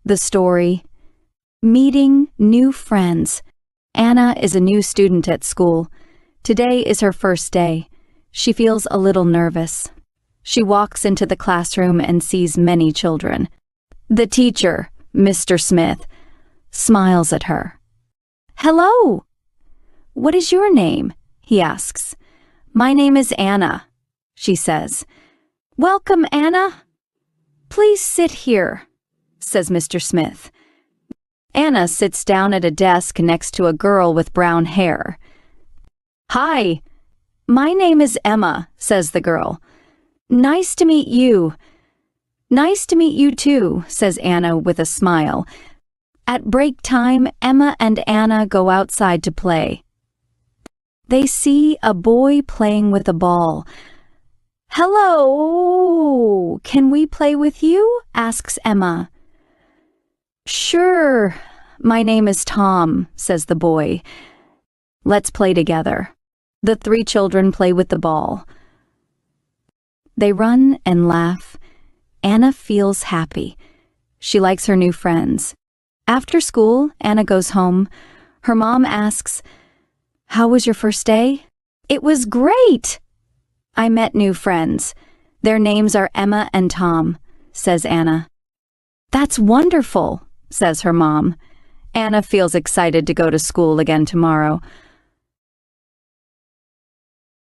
The story, Meeting New Friends. Anna is a new student at school. Today is her first day. She feels a little nervous. She walks into the classroom and sees many children. The teacher, Mr. Smith, smiles at her. "Hello! What is your name?" he asks. "My name is Anna," she says. "Welcome, Anna. Please sit here," says Mr. Smith. Anna sits down at a desk next to a girl with brown hair. "Hi, my name is Emma," says the girl. "Nice to meet you." "Nice to meet you too," says Anna with a smile. At break time, Emma and Anna go outside to play. They see a boy playing with a ball. "Hello, can we play with you?" asks Emma. "Sure, my name is Tom," says the boy. "Let's play together." The three children play with the ball. They run and laugh. Anna feels happy. She likes her new friends. After school, Anna goes home. Her mom asks, "How was your first day?" "It was great. I met new friends. Their names are Emma and Tom," says Anna. "That's wonderful," says her mom. Anna feels excited to go to school again tomorrow.